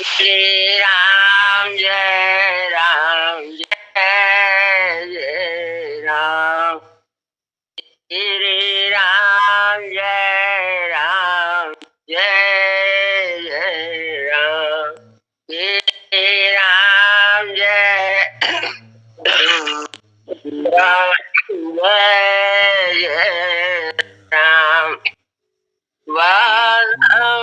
Shri Ram, Jai Ram, Jai Jai Ram. Shri Ram, Jai Ram, Jai Jai Ram. Shri Ram, Jai Ram, Jai Jai Ram. Vanam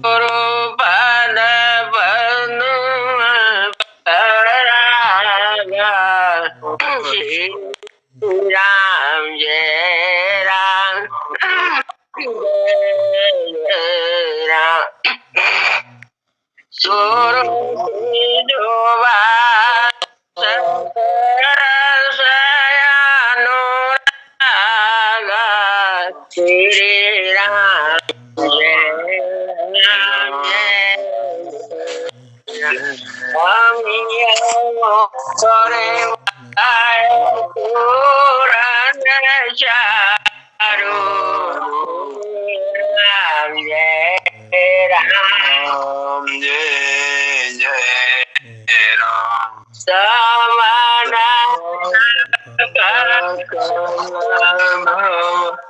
Guru Pada Padma Paraga Shri Ram Jai Ram Jai Jai Ram Suru Dova Sayanu Shri Ram Jai Ram Jai Swami Sore Purana Charu Ram Jai Ram Jai Jai Ram Samana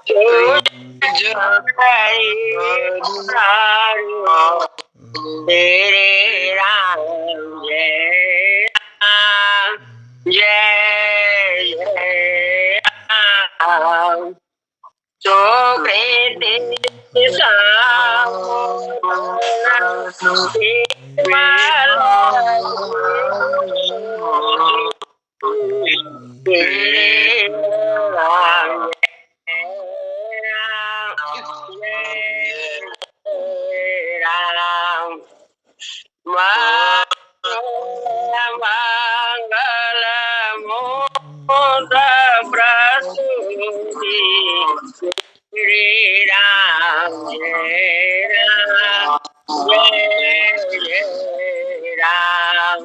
Shri Ram Jai Ram Jai Jai Ram So Kriti Shri Ram Ram Mangala Prasuti Shri Ram Jai Ram Jai Jai Ram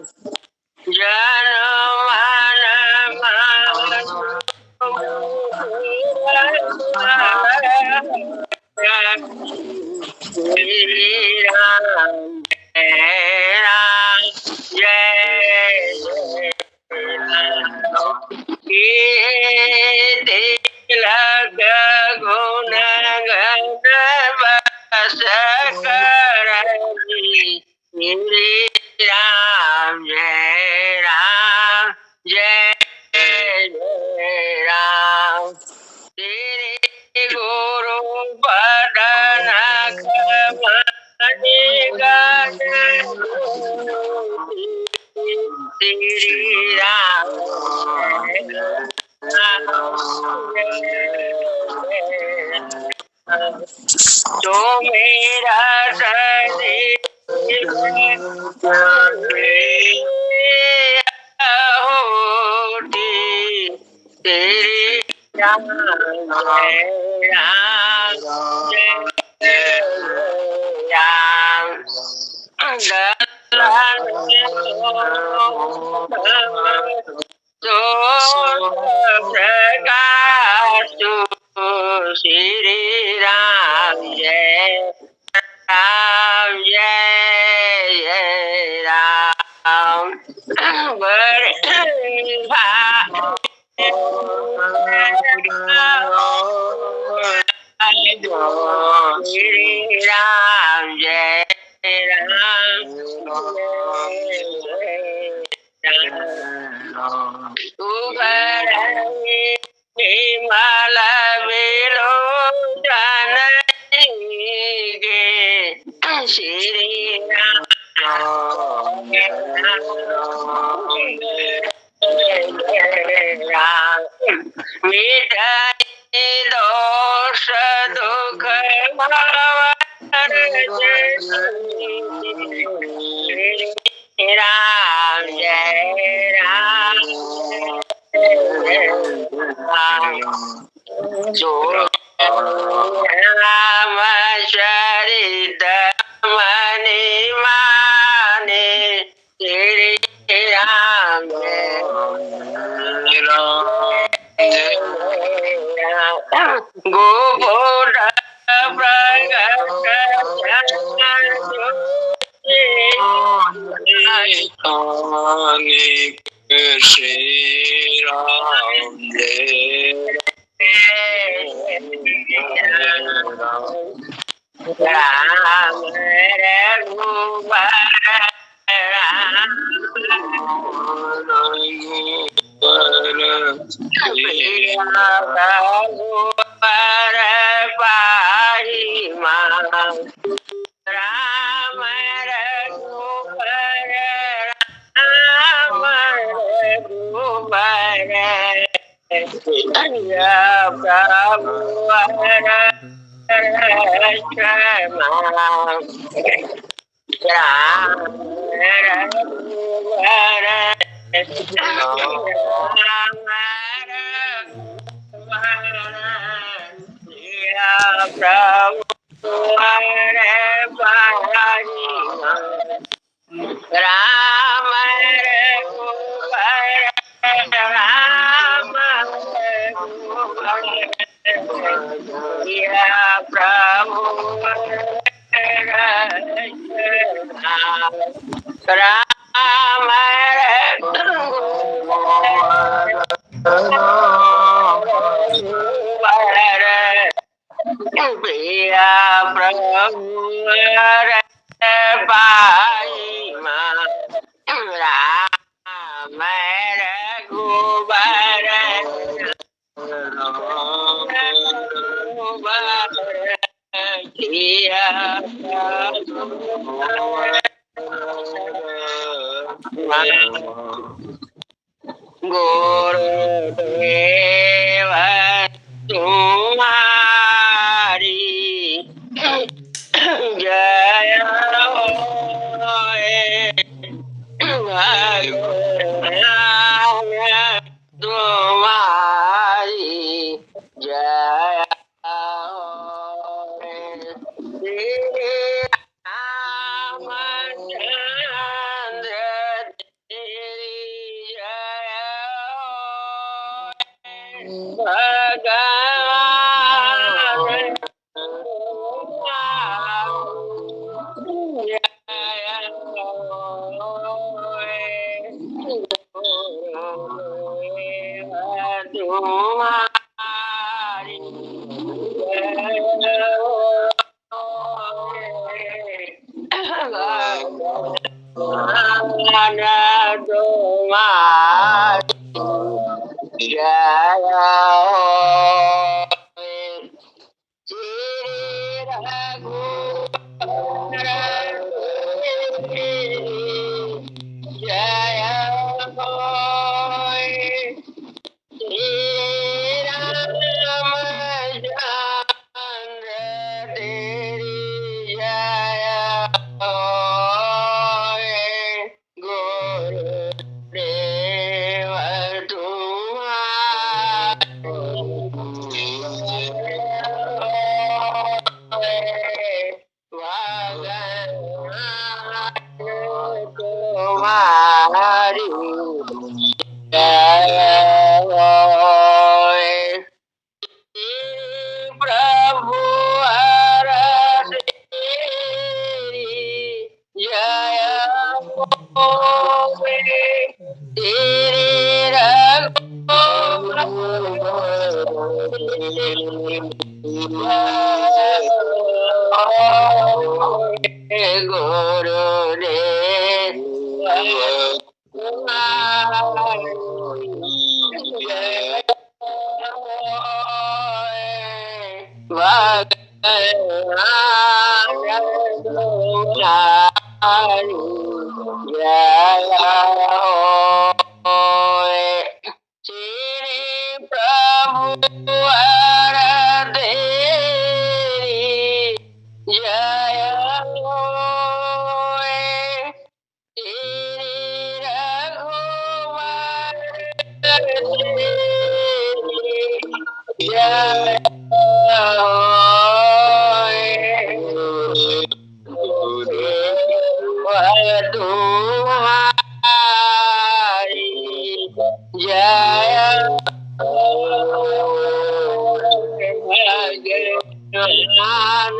Janamana Shri Ram Jai Ram Jai Jai Ram Tilak Guna Gana Basakarani Shri Ram Jai Ram Jai Jai Ram Shri Guru Padana Kamani Gana Shri Ram तो मेरा होती तेरी राम राम तो प्रकाश श्री राम जय राम जय जय राम श्री राम जय राम तू हिमाल बेलो जान गे श्री राम मिटाई दोष दुख राम जय राम जो राम चरित मनि माने श्री राम गोपोट प्रगट श्री राम जय राम रघुबर राम रघुबर पाहि मां राम रघुबर राम रघुबर प्रभु हर क्षमा राम रघुबर राम रघुबर प्रभु हर पाहि राम रघुबर राम रघुबर प्रभु राम रघुबर प्रिया प्रभु पाहि मां राम रघुबर रघुबर प्रिया गुरुदेव तुम्हारी जय हो भगवान तुम्हारी जय हो श्री रामचंद्र तेरी जय हो भगवान जय हो श्री रघुवर जय हो श्री रामचंद्र तेरी जय हो गुरुदेव तुम्हारी जय होय प्रभु हर तेरी जय होय तेरे श्री प्रभु हर तेरी जय होय तेरी रघुवर तेरी जय होय तुम्हारी जय भगवान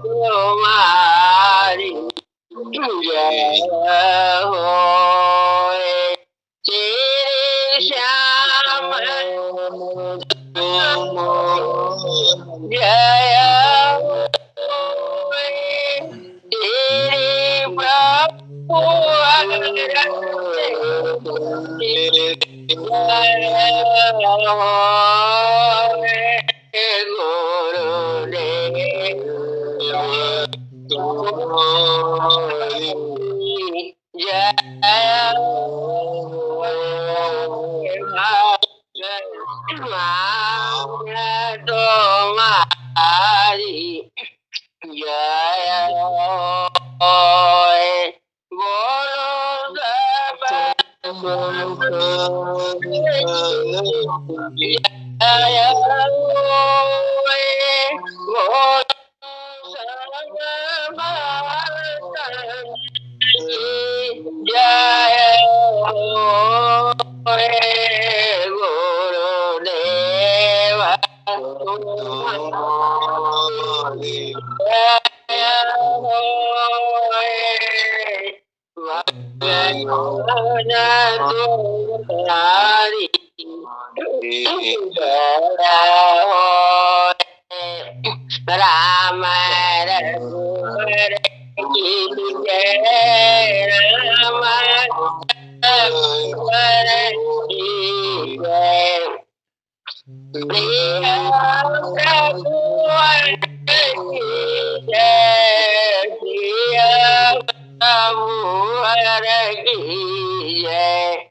तुम्हारी जय हो श्री श्याम जय हो श्री प्रभु राम रघुवर की जय राम रघुवर की जय प्रिय प्रभुवर की जय प्रिय प्रभुवर की जय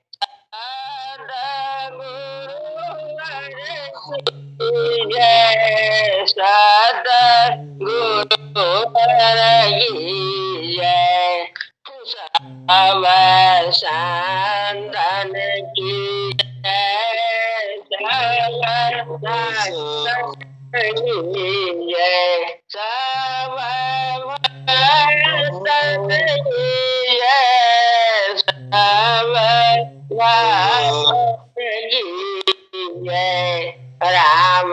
जय सतगुरुवर की जय सब संतन की जय सब संतन की जय सब संतन की जय सब की जय राम रघुवर की जय राम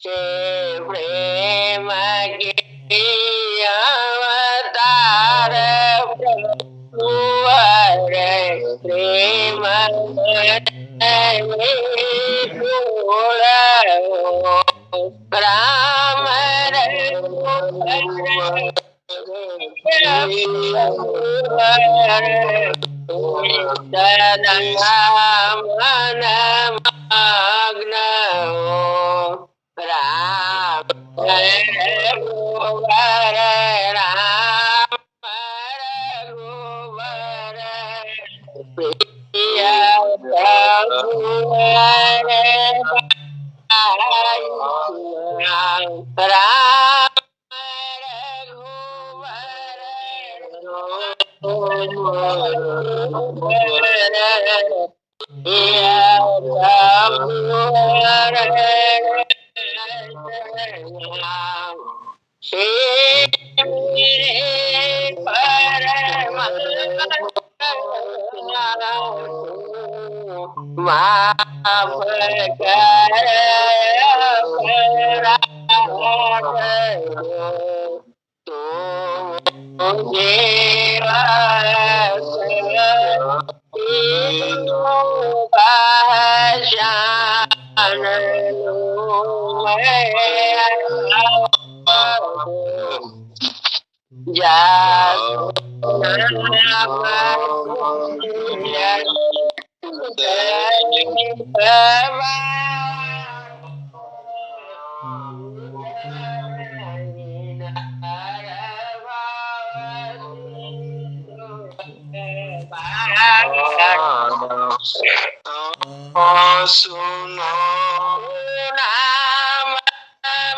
से प्रेम के अवतार प्रभुवर प्रेम मूल राम मन मग्न राम रघुवर राम रघुवर प्रिय प्रभुवर राम रघुवर माफ कर मुझे पहचान सुनो नाम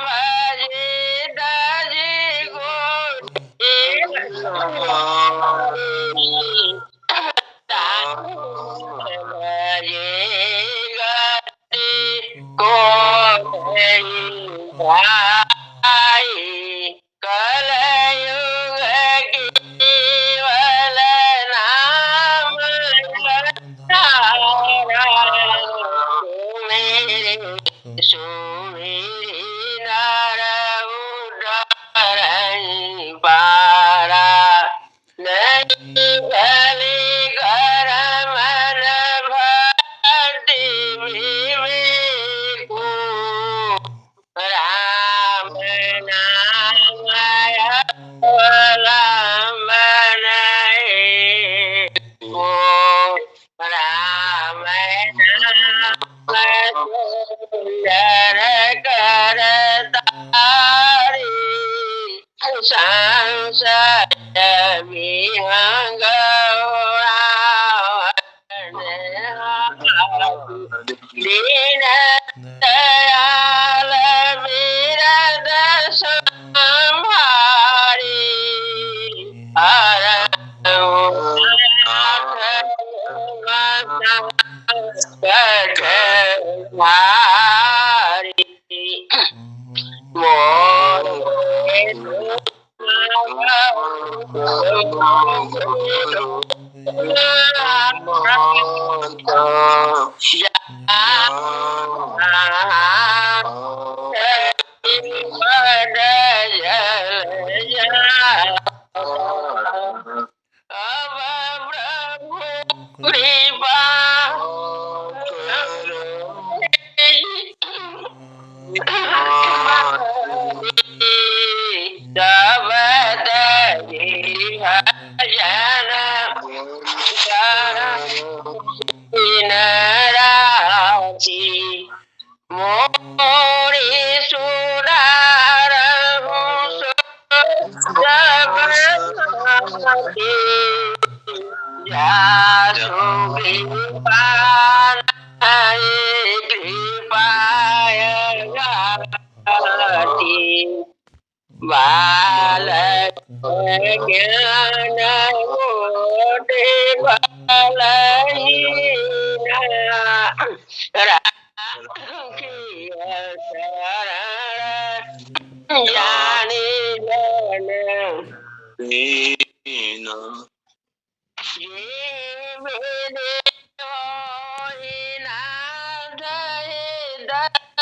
मजिद जी को कलयुग केवल नाम मेरे सुमेरी नर उदरई पारा नहीं भले कर मन भक्ति विवेकु राम नाम अवलंबन को राम नाम सुंदर कर तारी संसद विहंग दीन दयाल विरद संहारी हर मोरी सुरार बालक ज्ञान कोटि बलहीन राखिय शरण जानि जन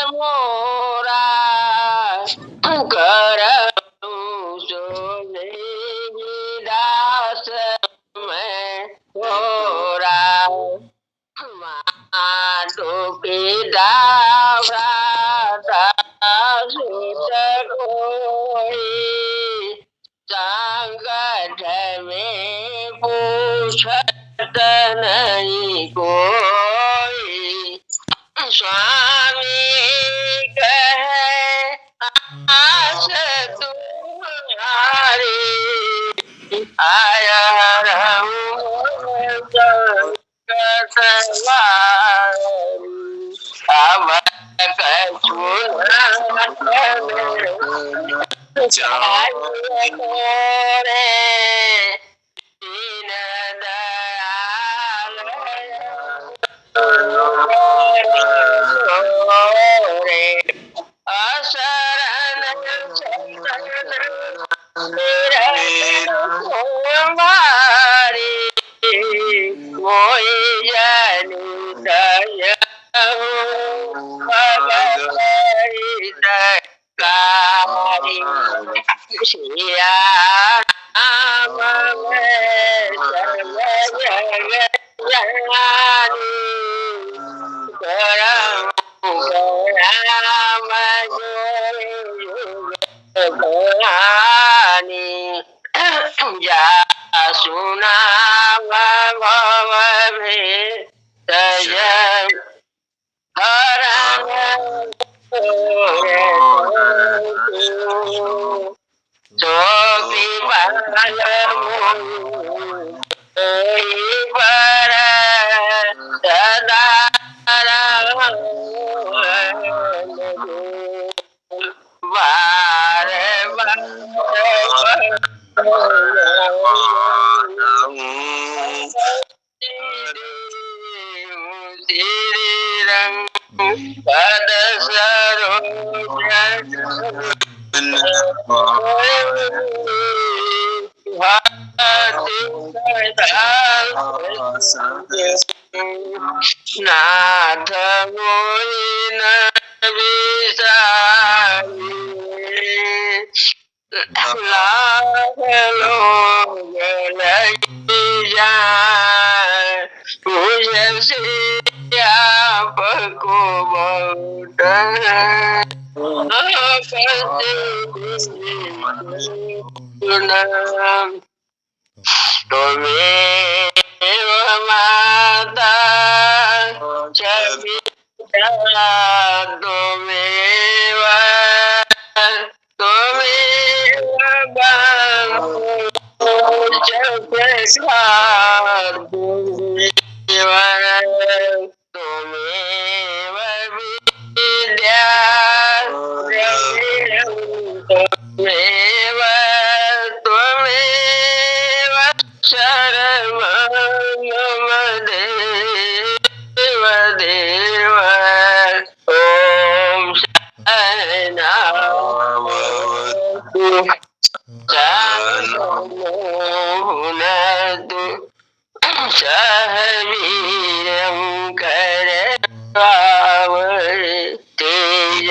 मोरा टोपी सुत कोई संकट में पूछत नहीं कोई। स्वामी कहे आस तुम्हारी आया अब कछु रे दीन दयाल रे असरण हमारी कोई जन दया कारी सिया राम में सर्व जग जानी करम राम भवानी जा सुना भव भेद हरण सो विपाल पर सदा बार श्री रंग पद सरोज नाथ मोइन विसारी लाख लोग लगी जाए मुझे से आपको बहुत तुम्हें माता छवि तुम्हें सहवीरं कर तेजस्नावधीतमस्तु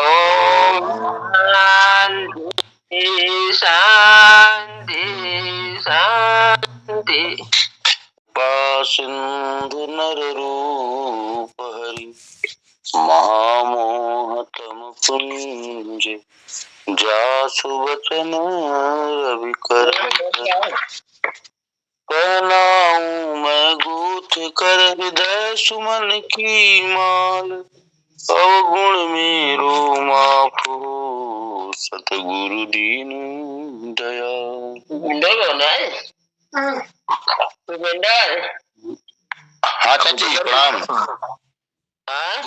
ओम शांति शांति। सिंधु नर रूप हरि महामोहतम पुंज जासु वचन रवि कर कहनाऊं मैं गूथ कर हृदय सुमन की माल अवगुण मेरो माफो सतगुरु दीन दयाल। हाँ चाची प्रणाम।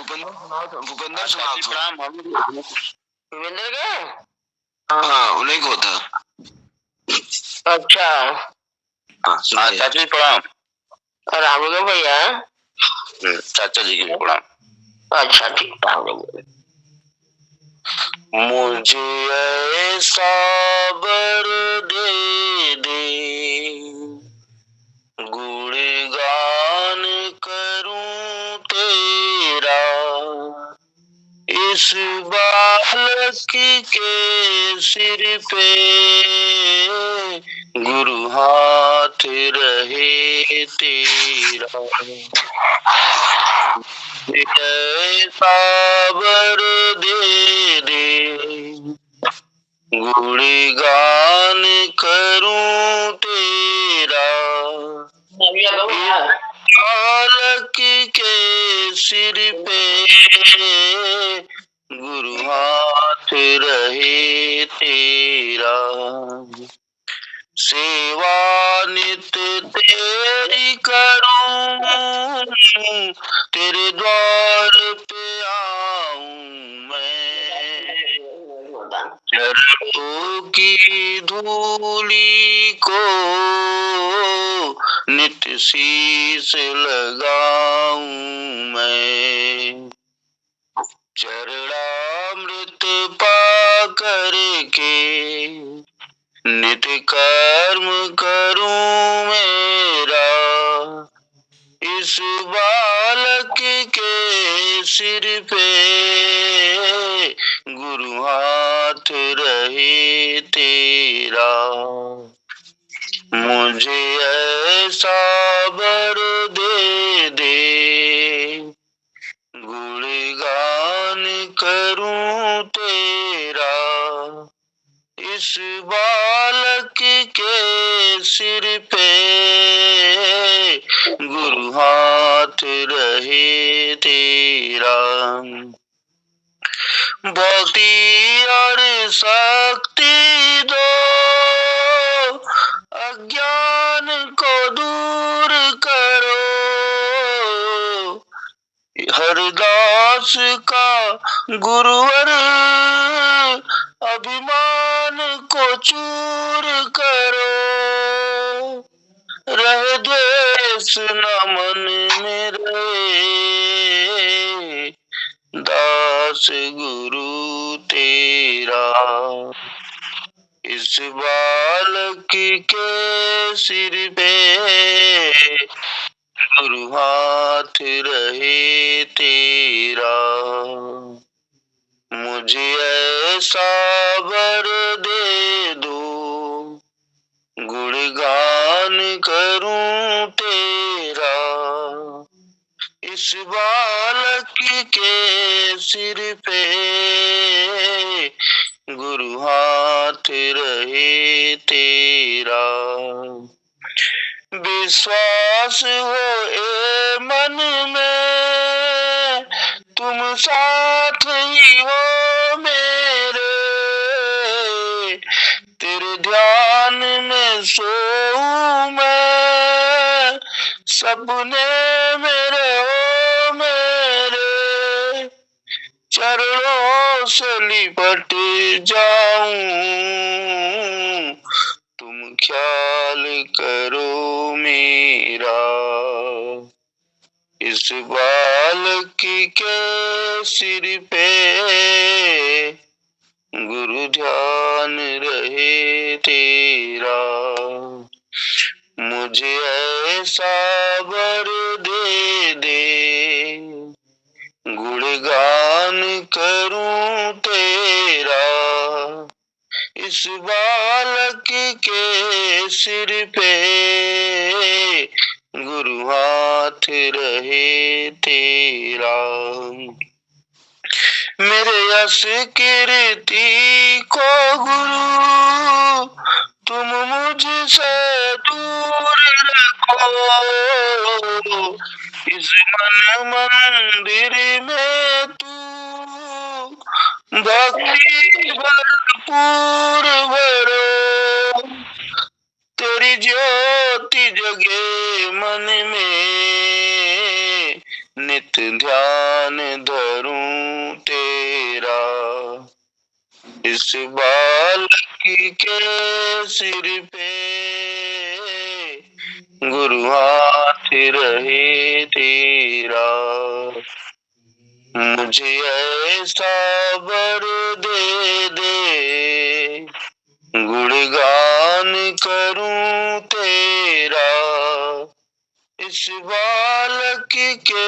भूपेंद्र सुनाओ प्रणाम। भूपेंद्र का हाँ उन्हीं को था। अच्छा चाची प्रणाम। राम का भैया चाचा जी की प्रणाम। अच्छा ठीक है। मुझे ऐसा वर दे दे गुणगान करूं तेरा इस बालक के सिर पे गुरु हाथ रहे तेरा, ऐसा वर दे दे गुणगान करूं तेरा। बालक के सिर पे गुरु हाथ रहे तेरा, सेवा नित तेरी करूं, तेरे द्वार पे आऊं मैं, चरणों की धूली को नित्य शीश लगाऊं मैं, चरणामृत पा करके नित्य कर्म करूं मेरा, इस बालक के सिर पे गुरु हाथ रहे तेरा, मुझे ऐसा वर दे दे गुणगान करूं तेरा, इस बालक के सिर पे गुरु हाथ रहे तेरा, भक्ति और शक्ति दो, अज्ञान को दूर करो, हरदास का गुरुवर अभिमान को चूर करो, रह द्वेष न मन में रहे, दास गुरु तेरा, इस बालक के सिर पे गुरु हाथ रहे तेरा, मुझे ऐसा वर दे दो गुणगान करूं तेरा, इस बालक के सिर पे गुरु हाथ रहे तेरा, विश्वास हो ए मन में तुम साथ ही हो मेरे, तेरे ध्यान में सोऊं मैं, सपने मेरे हो मेरे, चरणों से लिपट जाऊं, तुम ख्याल करो मेरा, इस बालक के सिर पे गुरु ध्यान रहे तेरा, मुझे ऐसा वर दे दे गुणगान करूं तेरा, इस बालक के सिर पे गुरु हाथ रहे तेरा, मेरे यश कीर्ति को गुरु तुम मुझसे दूर रखो, इस मन मंदिर में तू भक्ति भरपूर भरो, तेरी ज्योति जगे मन में, नित्य ध्यान धरूं तेरा, इस बालक के सिर पे गुरु हाथ रहे तेरा, मुझे ऐसा वर दे दे गुणगान करूं तेरा, इस बालक के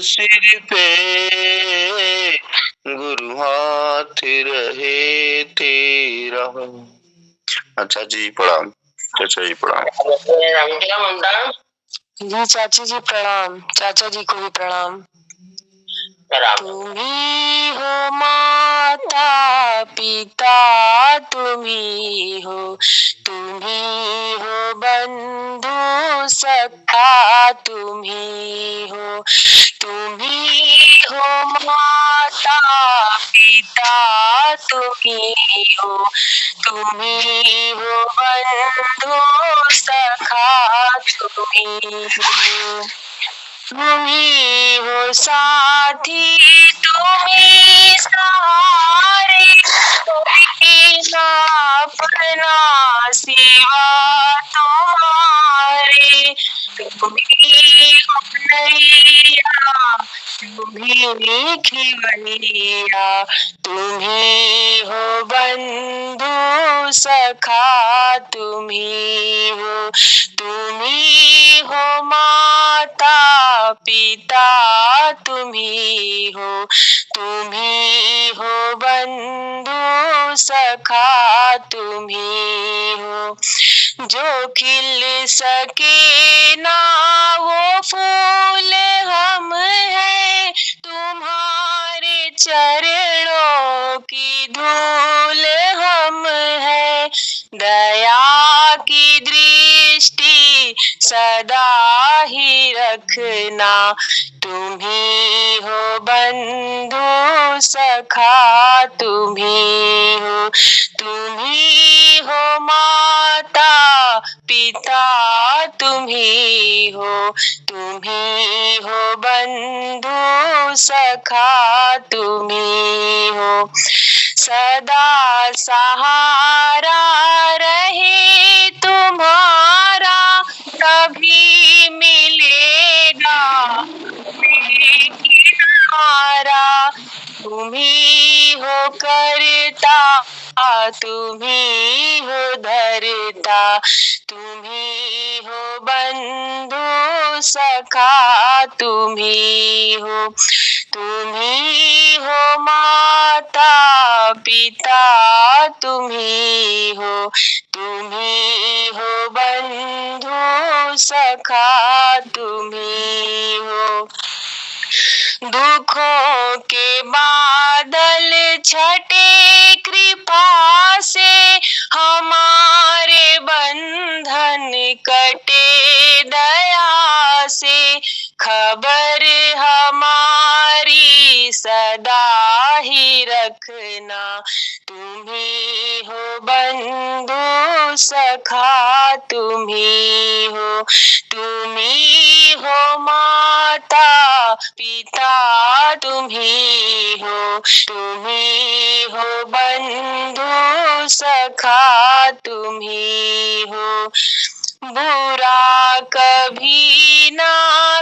सिर पे गुरु हाथ रहे तेरा। अच्छा जी प्रणाम। चाचा जी प्रणाम। राम क्या म्हणता? जी चाची जी प्रणाम, चाचा जी को भी प्रणाम। तुम्ही हो माता पिता, तुम्ही हो बंधु सखा, तुम्ही हो माता पिता, तुम्ही हो बंधु सखा, तुम्ही हो साथी, तुम्ही सहारे, कोई ना अपना सिवा तुम्हारे, तुम्ही हो नैया, तुम्ही खिवैया, तुम्ही हो बंधु सखा, तुम्ही हो माता पिता, तुम्ही हो बंधु सखा, तुम्ही हो जो खिल सके ना वो फूल हम हैं, तुम्हारे चरणों की धूल हम हैं, दया की दृष्टि सदा ही रखना, तुम्ही हो बंधु सखा, तुम्ही हो माता पिता, तुम्ही हो बंधु सखा, तुम्ही हो सदा सहारा रहे तुम्हारा, कभी मिलेगा किनारा, तुम्ही हो करता, तुम्ही हो धरता, तुम्ही हो बंधु सखा, तुम्ही हो माता पिता, तुम्ही हो बंधु सखा, तुम्ही हो दुखों के बादल छटे कृपा से, हमारे बंधन कटे दया से, खबर हमारी सदा ही रखना, तुम्ही हो बंधु सखा, तुम्ही हो माता पिता, तुम्ही हो बंधु सखा, तुम्ही हो बुरा कभी ना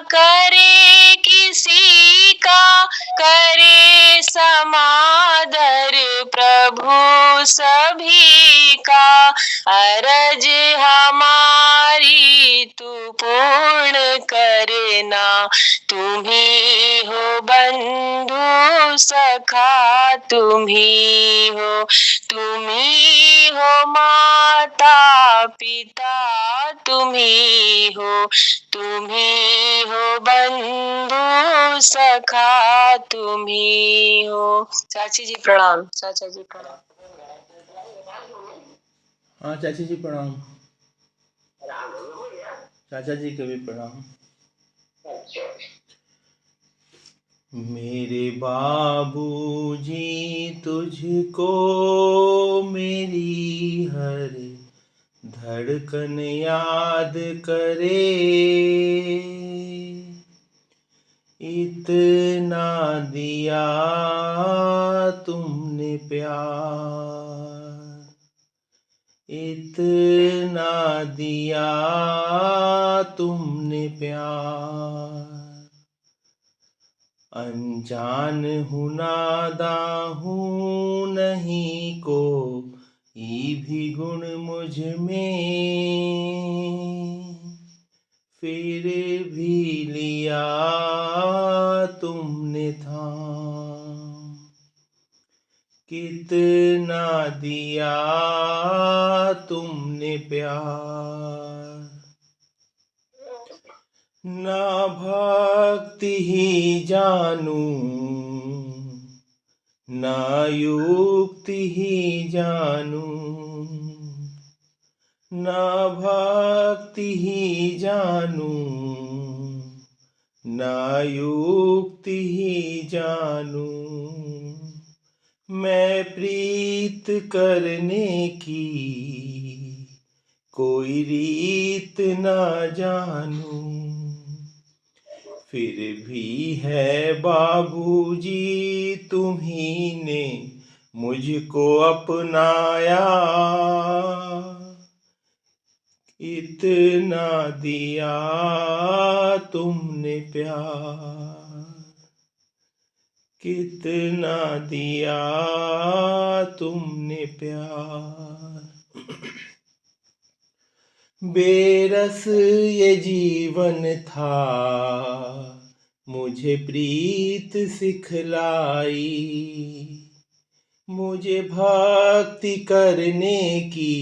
करे किसी का, करे समादर प्रभु सभी का, अरज हमारी तू पूर्ण करना, तुम्ही हो बंधु सखा, तुम्ही हो माता पिता, तुम्ही हो बंधु सखा, तुम्ही हो। चाची जी प्रणाम, चाचा जी प्रणाम। हाँ चाची जी प्रणाम। चाचा जी को भी प्रणाम। मेरे बाबूजी तुझको मेरी हर धड़कन याद करे, इतना दिया तुमने प्यार, इतना दिया तुमने प्यार, अनजान हूँ नादां हूँ नहीं को भी गुण मुझ में, फिर भी लिया तुमने थाम, कितना दिया तुमने प्यार, ना भक्ति ही जानू ना युक्ति ही जानू, ना भक्ति ही जानू ना युक्ति ही जानू, मैं प्रीत करने की कोई रीत ना जानू, फिर भी है बाबूजी तुम्ही ने मुझको अपनाया, इतना दिया तुमने प्यार, कितना दिया तुमने प्यार। बेरस ये जीवन था मुझे प्रीत सिखलाई, मुझे भक्ति करने की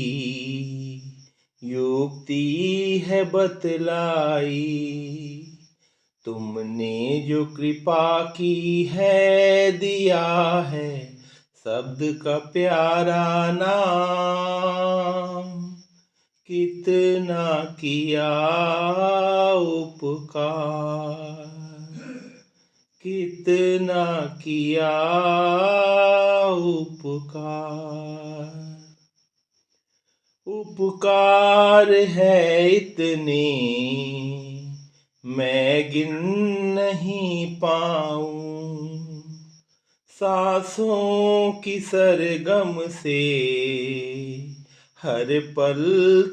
युक्ति है बतलाई, तुमने जो कृपा की है दिया है शब्द का प्यारा नाम, कितना किया उपकार, कितना किया उपकार, उपकार है इतने मैं गिन नहीं पाऊं, सांसों की सरगम से हर पल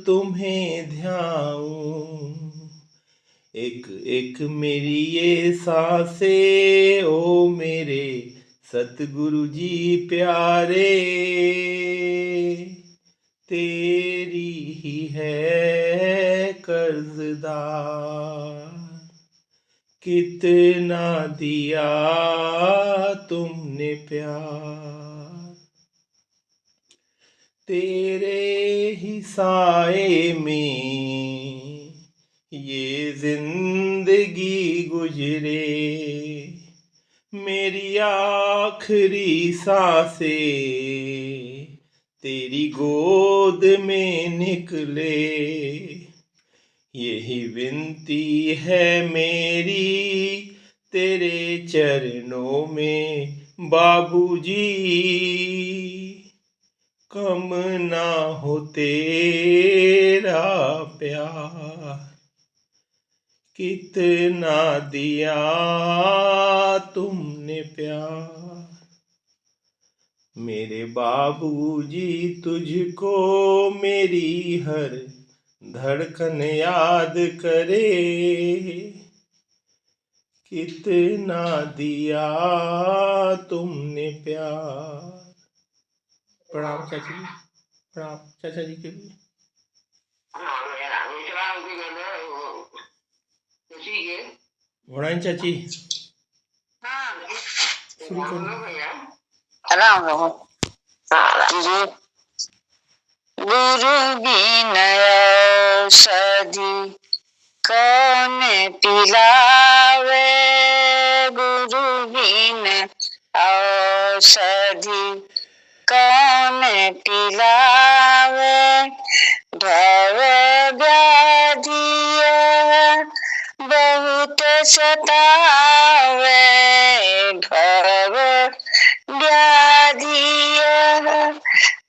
तुम्हें ध्याऊं, एक एक मेरी ये सांसें ओ मेरे सतगुरु जी प्यारे, तेरी ही है कर्जदार, कितना दिया तुमने प्यार, तेरे ही साए में ये जिंदगी गुजरे, मेरी आखिरी सांसें तेरी गोद में निकले, यही विनती है मेरी तेरे चरणों में बाबूजी, कम ना हो तेरा प्यार, कितना दिया तुमने प्यार, मेरे बाबूजी तुझको मेरी हर धड़कन याद करे, कितना दिया तुमने प्यार। प्रणाम चाची जी, प्रणाम चाचा जी के लिए। घोड़ाइन चाची शुरू करो। राम राम गुरु बिनय सदी कौन पिलावे, गुरु बिन औषधि कौन पिलावे, भव व्याधिय बहुत सतावे, भव व्याधिय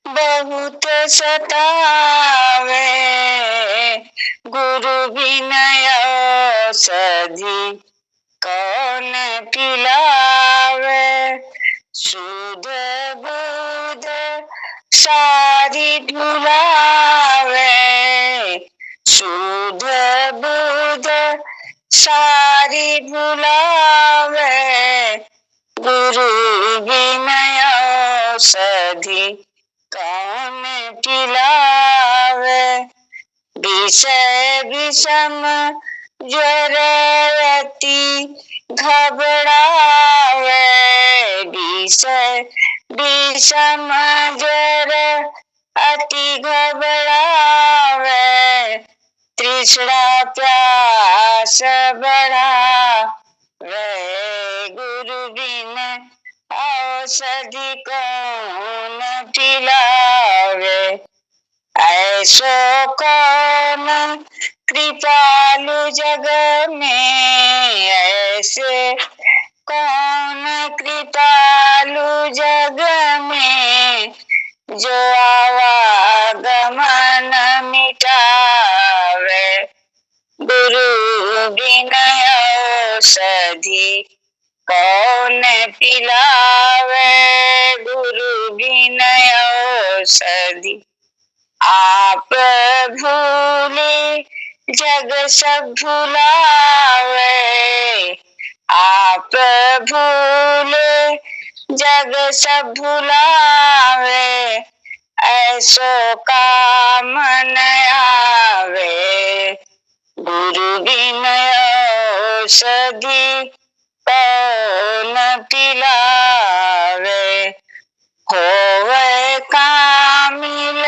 बहुत सतावे, गुरु बिनय औषधि कौन पिलावे, सुध बुध सारी भुलावे, सुध बुध सारी भुलावे, गुरु बिनय औषधि कौन पिलावे, विषय विषम ज्वर अति घबरावे, विषय विषम समझर अति घबरावे, तृष्णा प्यास बढ़ावे, गुरु बिन औषधि कौन पिलावे, ऐसो कौन कृपालु जग में, ऐसे कौन कृपालु जग में, जो आवागमन मिटावे, गुरु बिन औषधि कौन पिलावे, गुरु बिन औषधि। आप भूले जग सब भुलावे, आप भूले जग सब भुलावे, ऐसो काम न आवे, गुरु बिन औषधि कौन पिलावे, होवे कामिल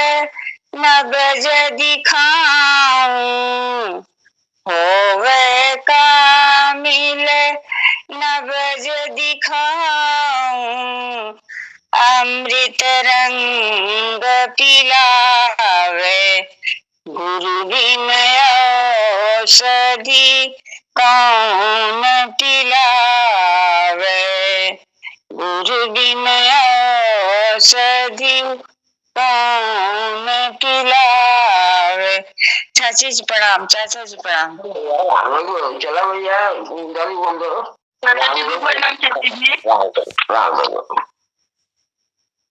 नबज दिखाऊं, होवे कामिल नबज दिखाऊं, अमृत रंग पिलावे, गुरु बिन औषधि कौन पिलावे, गुरु बिन औषधि कौन पिलावे। चाची जी प्रणाम, चाचा जी प्रणाम। चला भैया गाली बोल दो।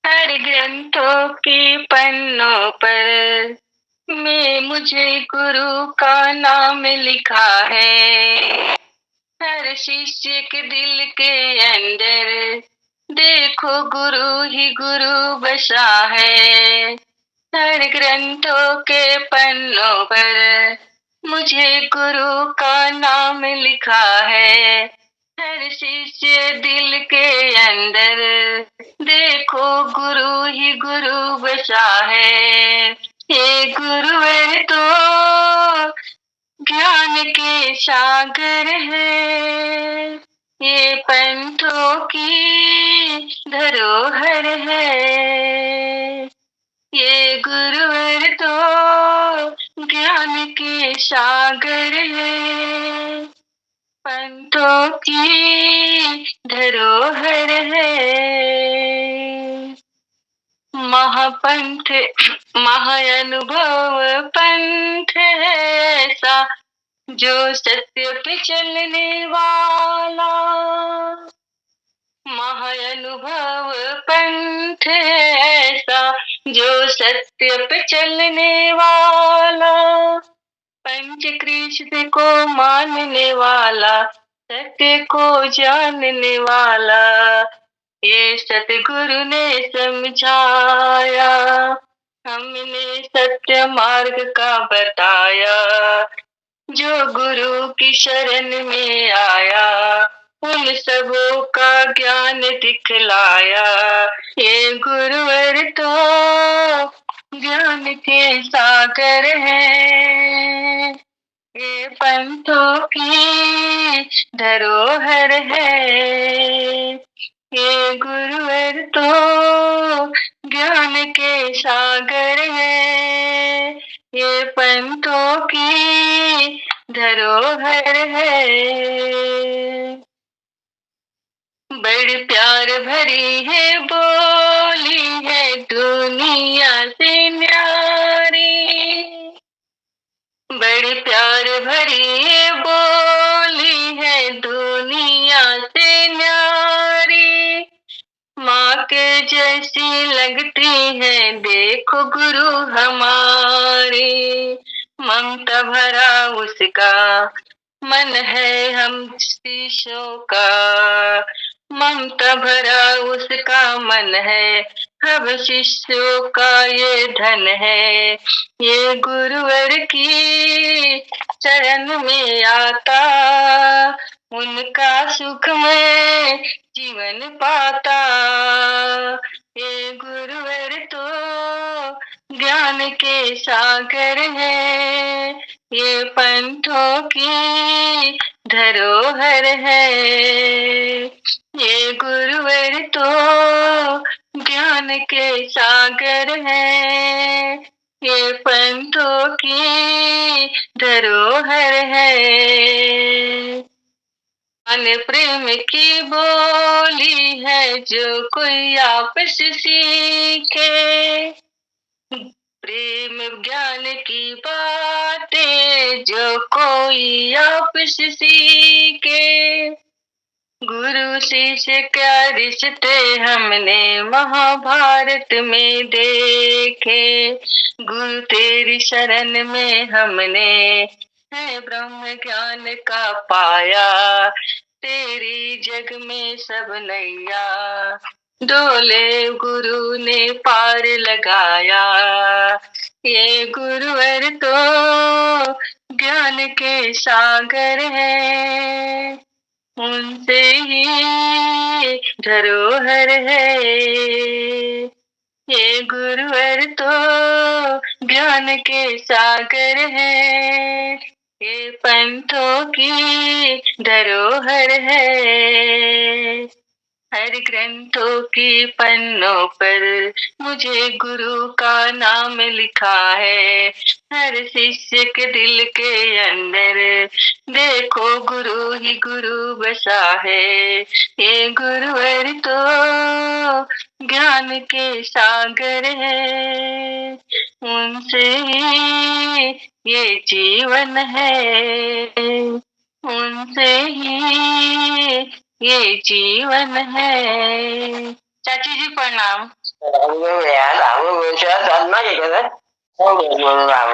हर ग्रंथों के पन्नों पर में मुझे गुरु का नाम लिखा है, हर शिष्य के दिल के अंदर देखो गुरु ही गुरु बसा है, हर ग्रंथों के पन्नों पर मुझे गुरु का नाम लिखा है, हर शिष्य दिल के अंदर देखो गुरु ही गुरु बसा है, ये गुरुवर तो ज्ञान के सागर है, ये पंथों की धरोहर है, ये गुरुवर तो ज्ञान के सागर है, पंथों की धरोहर है। महापंथ महाअनुभव पंथ ऐसा जो सत्य पे चलने वाला, महाअनुभव पंथ ऐसा जो सत्य पे चलने वाला, पंच कृष्ण को मानने वाला, सत्य को जानने वाला, ये सतगुरु ने समझाया, हमने सत्य मार्ग का बताया, जो गुरु की शरण में आया, उन सबों का ज्ञान दिखलाया, ये गुरुवर तो ज्ञान के सागर है, ये पंथों की धरोहर है, ये गुरुवर तो ज्ञान के सागर है, ये पंथों की धरोहर है। बड़ी प्यार भरी है बोली है दुनिया से न्यारी, बड़ी प्यार भरी है बोली है दुनिया से न्यारी, माँ के जैसी लगती है देखो गुरु हमारी, ममता भरा उसका मन है हम शिष्यों का, ममता भरा उसका मन है हम शिष्यों का ये धन है, ये गुरुवर की चरण में आता, उनका सुख में जीवन पाता, ये गुरुवर तो ज्ञान के सागर है, ये पंथों की धरोहर है। ये गुरुवर तो ज्ञान के सागर है, ये पंथों की धरोहर है। ज्ञान प्रेम की बोली है, जो कोई आपस सीखे। प्रेम ज्ञान की बातें जो कोई आपस सीखे। गुरु शिष्य का रिश्ते हमने महाभारत में देखे। गुरु तेरी शरण में हमने है ब्रह्म ज्ञान का पाया। तेरी जग में सब नैया डोले गुरु ने पार लगाया। ये गुरुवर तो ज्ञान के सागर है, उनसे ही धरोहर है। ये गुरुवर तो ज्ञान के सागर है, ये पंथों की धरोहर है। हर ग्रंथों की पन्नों पर मुझे गुरु का नाम लिखा है। हर शिष्य के दिल के अंदर देखो गुरु ही गुरु बसा है। ये गुरुवर तो ज्ञान के सागर है, उनसे ही ये जीवन है, उनसे ही ये जीवन है। चाची जी प्रणाम। राम यार, राम बोलचा चालना के कसं राम।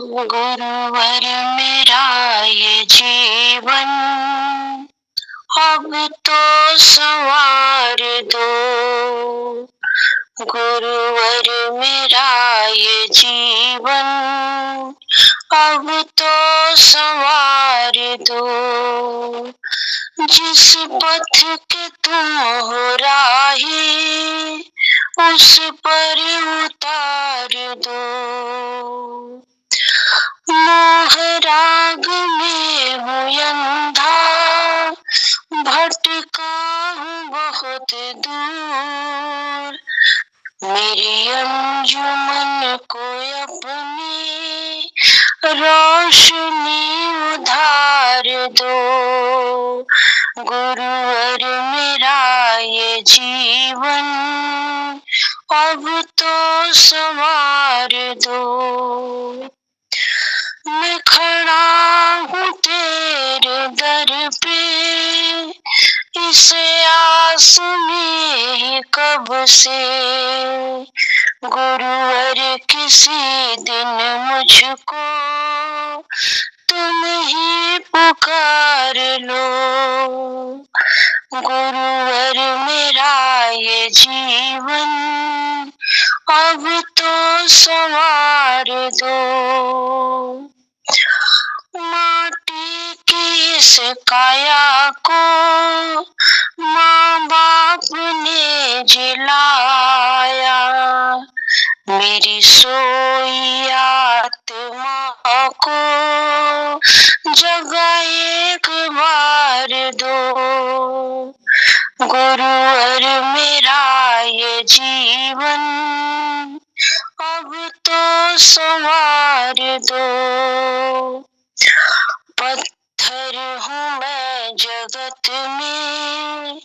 गुरुवर मेरा ये जीवन अब तो संवार दो। गुरुवर मेरा ये जीवन अब तो संवार दो। जिस पथ के तुम हो राही, उस पर उतार दो। मोह राग में हूँ अंधा, भटका हूँ बहुत दूर। मेरी अंजुमन को अपनी रोशनी उधार दो। गुरुवर मेरा ये जीवन अब तो संवार दो। मैं खड़ा हूँ तेरे दर पे, इस आस में ही कब से। गुरुवर किसी दिन मुझको तुम ही पुकार लो। गुरुवर मेरा ये जीवन अब तो संवार दो। माटी की इस काया को माँ बाप ने जिलाया। मेरी सोई आत्मा को जगा एक बार दो। गुरुवर मेरा ये जीवन अब तो संवार दो। पत्थर हूँ मैं जगत में,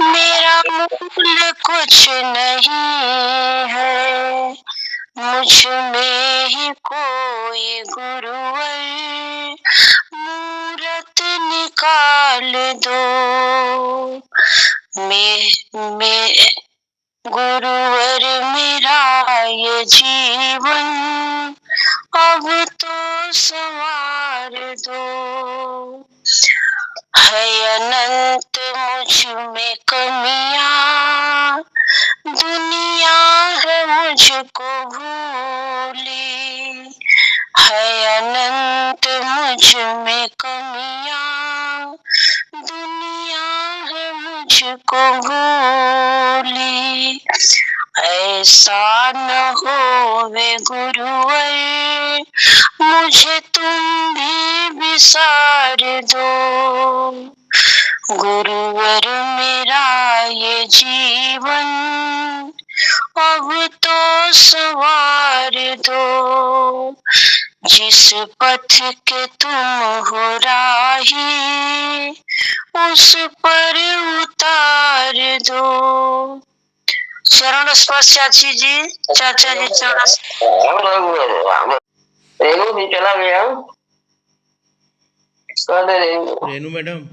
मेरा मूल कुछ नहीं है। मुझ में ही कोई गुरुवर मूरत निकाल दो। मैं गुरुवर मेरा ये जीवन अब तो संवार दो। है अनंत मुझ में कमियां, दुनिया है मुझको भूली। है अनंत मुझ में कमियां, दुनिया है मुझ मुझको भूले, ऐसा न होवे गुरुवर, मुझे तुम भी विसार दो। गुरुवर मेरा ये जीवन अब तो सवार दो, जिस पथ के तुम हो राही उस पर उतार दो। चरण स्पर्श चाची जी, चाचा जी चरण रेणु भी चला गया। रेनू मैडम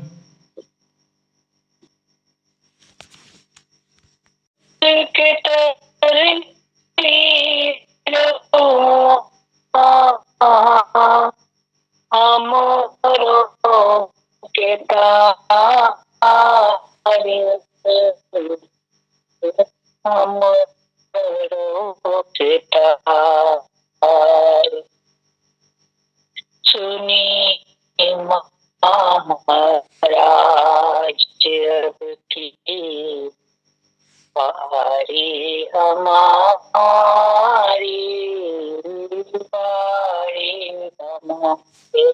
सुनी महाराज अब की पारी हमारी, पारी हमारी।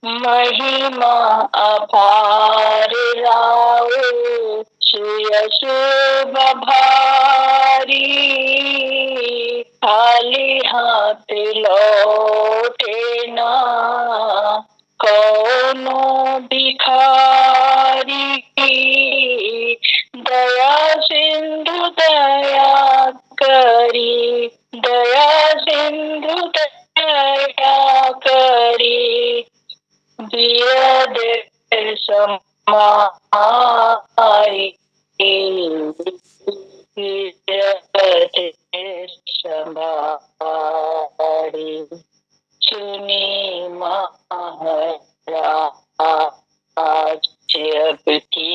महिमा अपार राव सुयश भारी, खाली हाथ लौटे ना कौनो भिखारी, दया सिंधु दया करी, दया सिंधु दया करी, बियद समारी, बियद समारी। सुनी महाराज अब की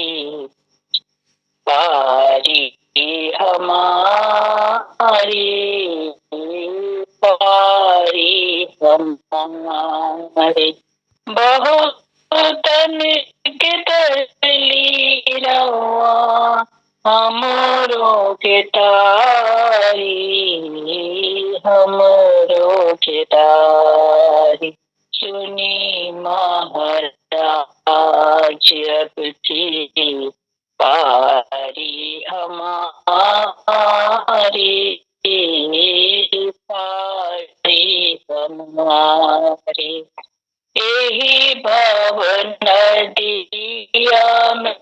पारी हमारी, पारी हमारी। बहुत के तरली रवा हमरो के तारी, हमरो के तारी। सुनी महाराज अब की पारी हमारी, पारी हमारी। यही भव नदिया में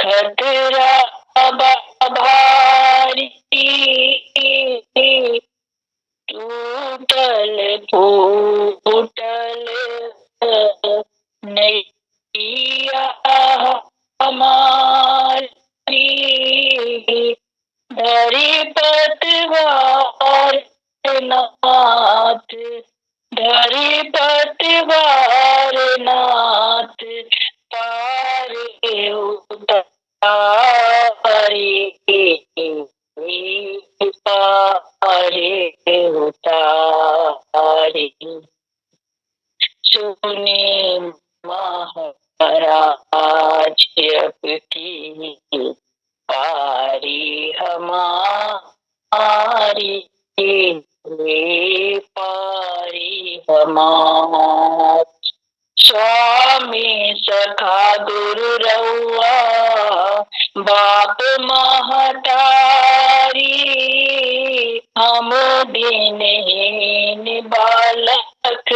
खतरा भारी, टूटल फूटल नैया हमारी, धरी पतवार नाथ, धरी पतवार नाथ, पार उतारी, पार उतारी। सुनी महाराज अब की पारी हमारी, पारी हमारी। स्वामी सखा गुरु रउआ बाप महतारी, हम दीनहीन बालक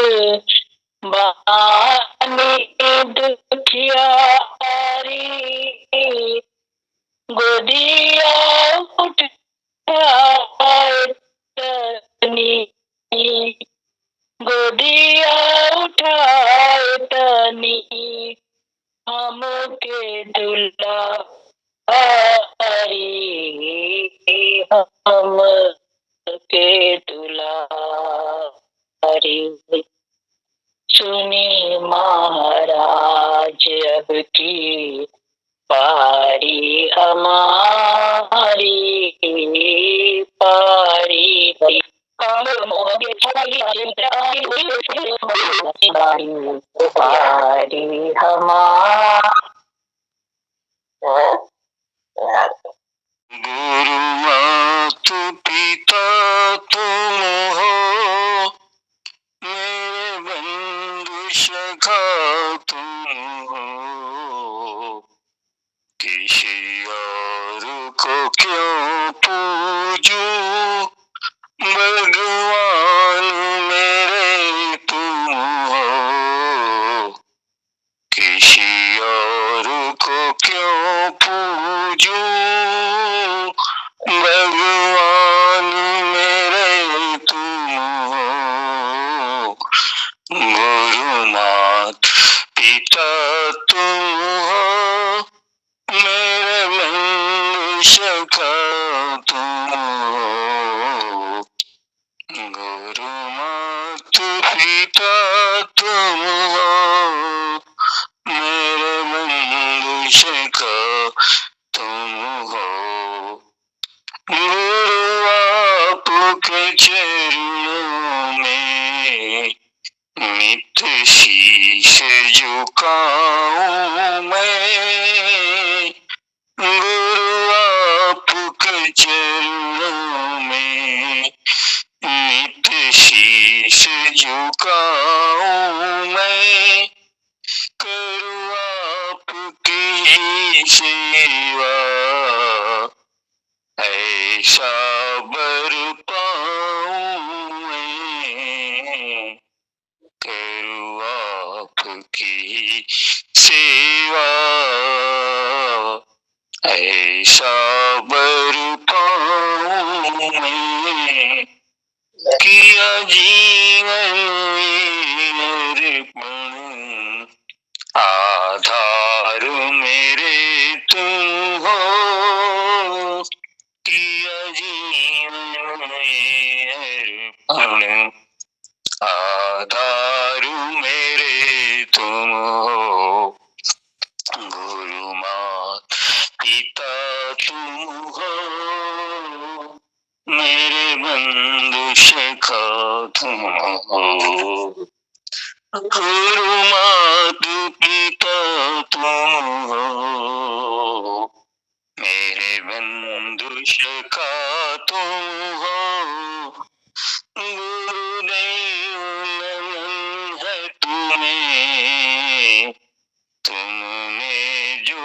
बानी दुखियारी, गोदिया उठानी, गोदिया उठाए तनी, हमके दुलारी, हमके दुलारी। सुनी महाराज अब की पारी हमारी, पारी पारी हमारी। को क्यों पूजूं, भगवान मेरे तुम हो, किसी और को क्यों पूजूं, भगवान मेरे तुम हो, गुरुनाथ पिता तुम हो, मेरे मंशका तुम हो, गुरुनाथ पिता तुम हो, मेरे मंशका तुम हो, गुरु आपके चरणों में नित शीश झुकाऊं मैं, गुरु आपके चरणों में नित शीश झुकाऊं मैं, करूं आपकी ही सेवा, ऐसा बर पाऊं मैं, करूं आपकी सेवा, ऐसा बर पाऊं मैं, किया जीवन अर्पण, आधार मेरे तुम हो, किया जीवन अर्पण, आधार मेरे तुम हो, गुरु मात पिता तुम हो, मेरे बंधु सखा तुम हो, गुरु मात पिता तुम हो, मेरे बंधु सखा तुम हो, गुरुदेव नमन है तुम्हें, तुमने जो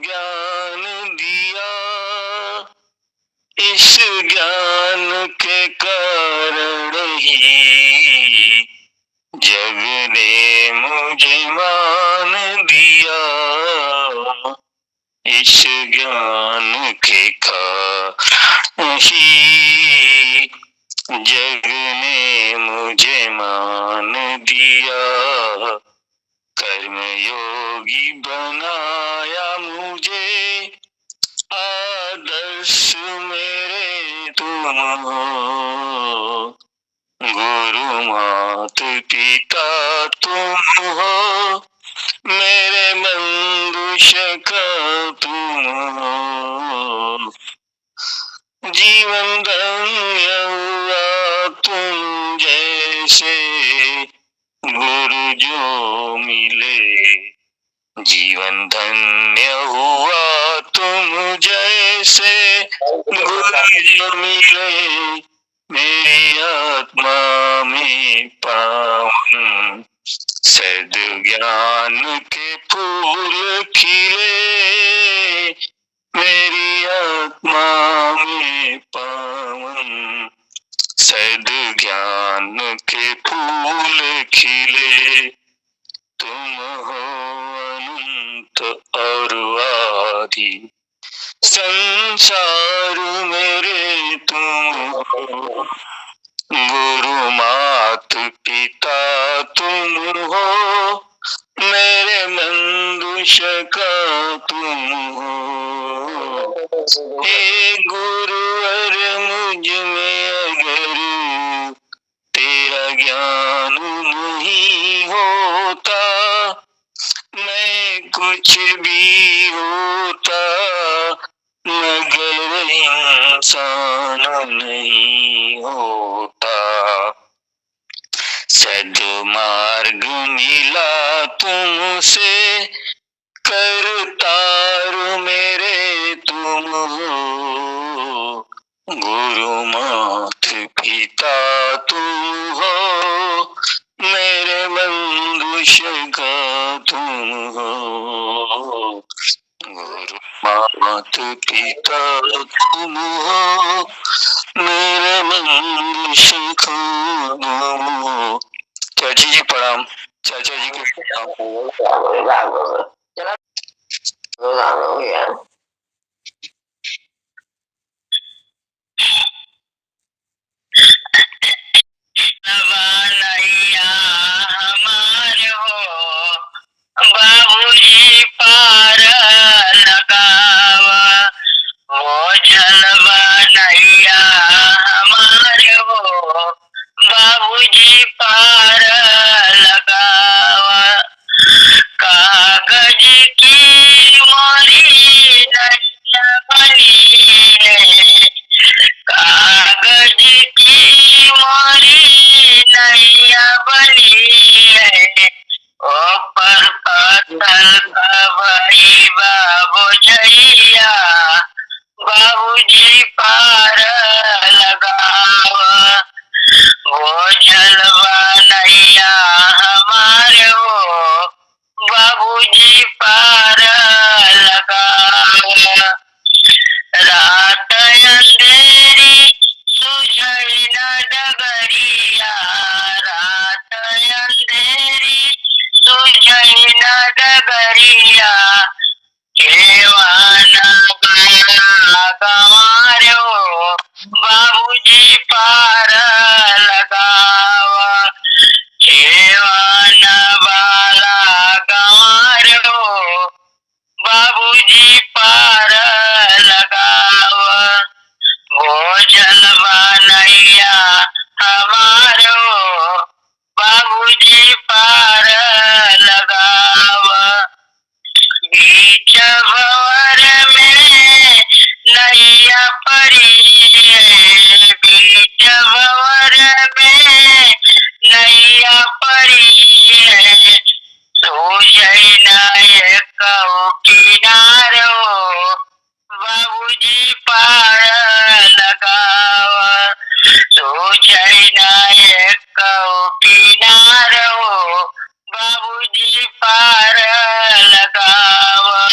ज्ञान दिया, इस ज्ञान के कारण ही जग ने मुझे मान दिया, इस ज्ञान के कारण ही जग ने मुझे मान दिया, कर्म योगी बनाया मुझे, आदर्श मेरे तुम हो, गुरु मात पिता तुम हो, मेरे बंधु सखा तुम हो, जीवन धन्य हुआ तुम जैसे गुरु जो मिले, जीवन धन्य हुआ तुम जैसे गुरु जो मिले, मेरी आत्मा में पावन, सद्ज्ञान के फूल खिले, मेरी आत्मा में पावन, सद्ज्ञान के फूल खिले, तुम हो अनंत और आदि, संसार मेरे तुम हो, गुरु मात पिता तुम हो, मेरे बंधु सखा तुम हो, हे गुरुवर मुझ में अगर तेरा ज्ञान नहीं होता, मैं कुछ भी होता मगर इंसान नहीं होता, सद्मार्ग मिला तुमसे, करतार मेरे तुम हो, गुरु मात पिता तुम हो, मेरे बंधु सखा तुम हो, गुरु मात पिता तुम हो, मेरा मंदिर हो। चाची जी प्रणाम। चाचा जी के हमारे हो, बाबूजी पार लगावा, वो जलवा नैया हमारे हो, बाबूजी पार लगावा। कागज की मोरी नैया बनी है, कागज की मोरी नैया बनी है, ऊपर पत्थर का भाई बाबू जैया, बाबूजी पार लगावा, वो जलवा नैया हमारे हो, बाबूजी पार लगावा। रात अंधेरी सुझई न डगरिया, रात अंधेरी सुझई न डगरिया, केवाना गाना गंवारो, बाबूजी पार लगावा, केवाना बाला गंवारो, बाबूजी पार लगावा, वो जलवा नैया हमारो, बाबूजी पार लगावा। बीच भंवर में नैया पड़ी है, बीच भंवर में नैया पड़ी है, सूझई न कहू किनारो, बाबूजी पार लगावा, सूझई न कहू किनारो, बाबूजी पार लगावा,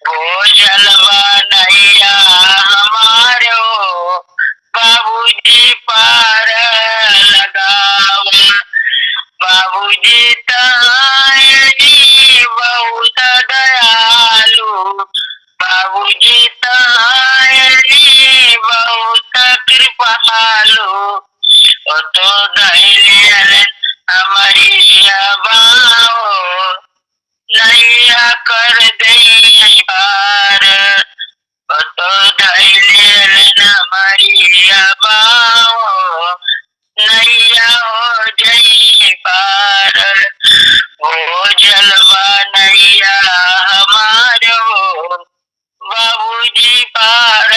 वो जलवा नैया हमारे हो, बाबूजी पार लगावा। बाबूजी तहायनी बहुत दयालु, बाबूजी तहायनी बहुत कृपालु, ओ तो धैर्य हमारी बाहो, नैया कर दे पार, ओ तो धैर्य हमारी बाहो, नैया हो जई पार, वो जलवा नैया हमारे हो, बाबूजी पार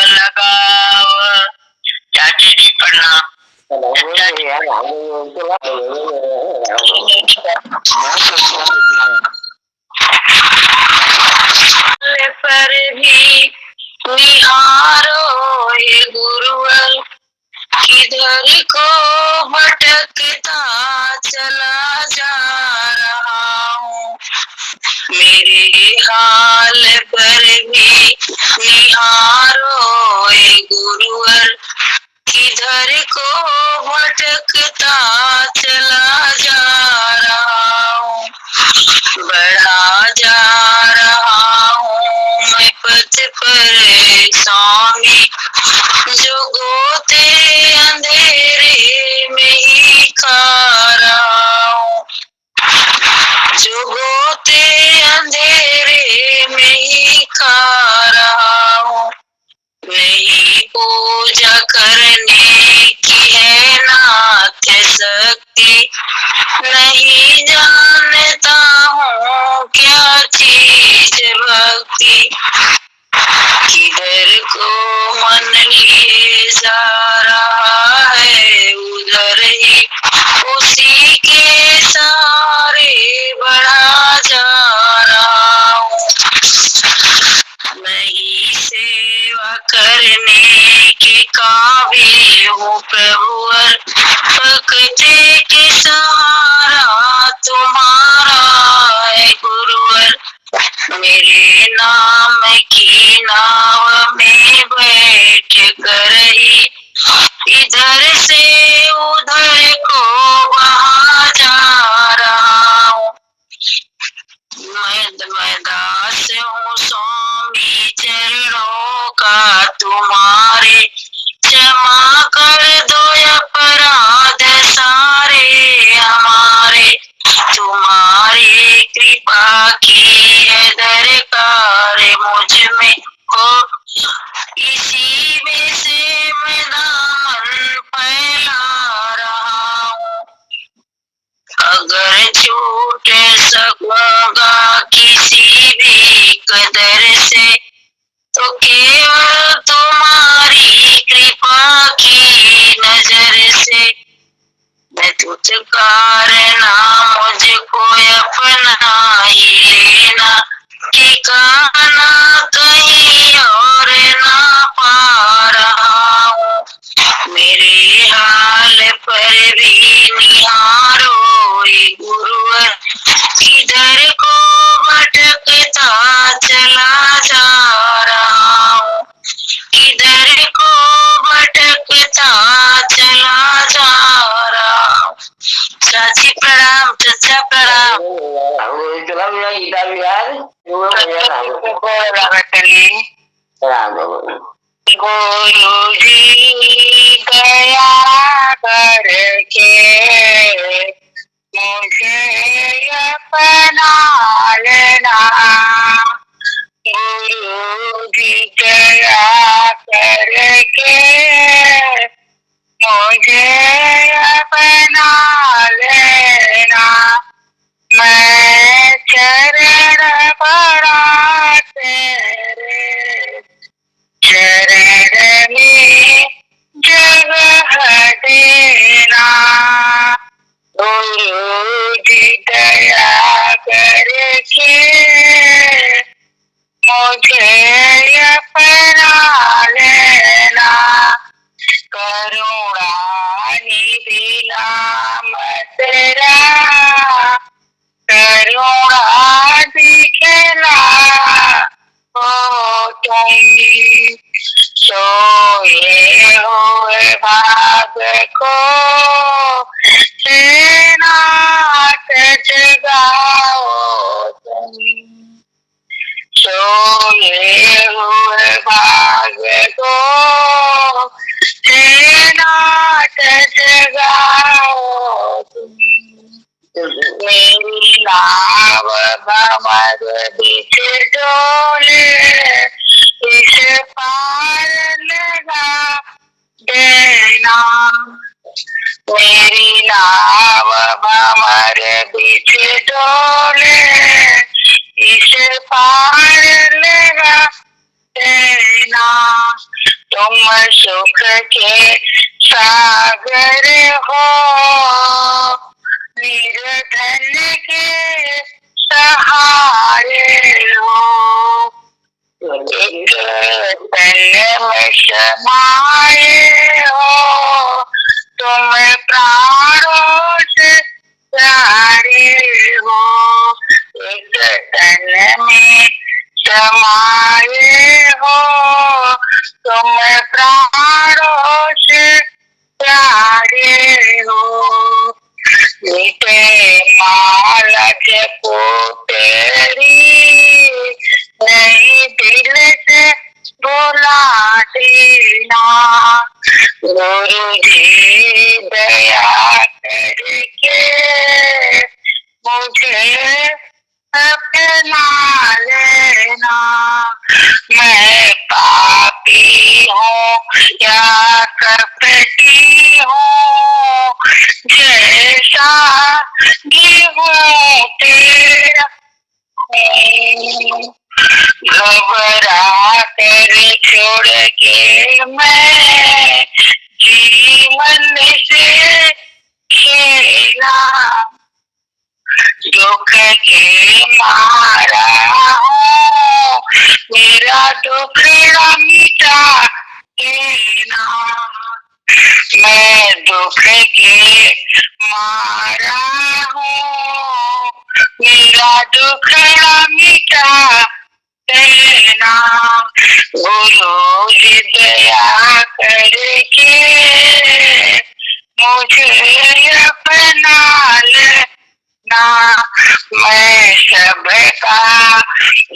लगावा। चाची जी प्रणाम। पर भी निहारो ये गुरुवर, किधर को भटकता चला जा रहा हूँ, मेरे हाल पर भी निहारो ये गुरुवर, किधर को भटकता चला जा रहा हूँ, बढ़ा जा रहा हूँ मैं पथ पर स्वामी, जो गोते अंधेरे में ही खा रहा हूँ, जो गोते अंधेरे में ही खा रहा हूँ, नहीं पूजा करने की है नाथ शक्ति, नहीं जानता हूँ क्या चीज भक्ति, किधर को मन लिए जा रहा है उधर ही उसी के सहारे बढ़ा जा रहा हूँ, नहीं सेवा करने के काबिल हूँ प्रभुवर, भक्ति के सहारा तुम्हारा है गुरुवर, मेरे नाम मैं दास हूँ स्वामी चरणों का तुम्हारे, क्षमा कर दो अपराध सारे हमारे, तुम्हारी कृपा की है दरकार मुझ में को, इसी में से मैं दामन फैला रहा हूँ। अगर छूट सकूंगा किसी भी कदर से, तो केवल तुम्हारी कृपा की नजर से। मैं तुझ कारण मुझको अपना ही लेना, ठिकाना कहीं और ना पा रहा हूँ। मेरे हाल पर भी निहारो गुरुवर, किधर को भटकता चला जा रहा हूँ, किधर को भटकता चला जा रहा हूँ। चाची प्रणाम, चचा प्रणाम। चला मेरा गीता बिहार गुरु जी दया करके मुझे अपना लेना, गुरु जी दया करके मुझे अपना लेना। मैं चरण पड़ा तेरे, चरण में जगह देना, गुरु जी दया करके मुझे अपना लेना। करुणा निधि नाम तेरा, करुणा दिखला हो तुम, सोए हुए भाग को नाट जगाओ तुम, सोए हुए भाग को नाट जगाओ तुम। मेरी नाव भंवर बीच डोले, इस पार लगा देना, मेरी नाव भंवर बीच डोले, इस पार लगा देना। तुम सुख के सागर हो, निर्धन के सहारे हो, एक तन में समाये हो, तुम प्राणों से प्यारे हो, एक तन में समाये हो, तुम प्राणों से प्यारे हो। मीठे माला जपो तेरी, नहीं दिल से बुला देना, गुरु जी दया करके मुझे अपना लेना। मैं पापी हूँ या कपटी हूँ, जैसा गेहूं तेरा घबरा कर छोड़ के मैं जीवन से खेला, दुख के मारा हूँ, मेरा दुख मिटा देना, मैं दुख के मारा हूँ, मेरा दुख मिटा देना, गुरु जी दया करके मुझे अपना लेना। मैं सबका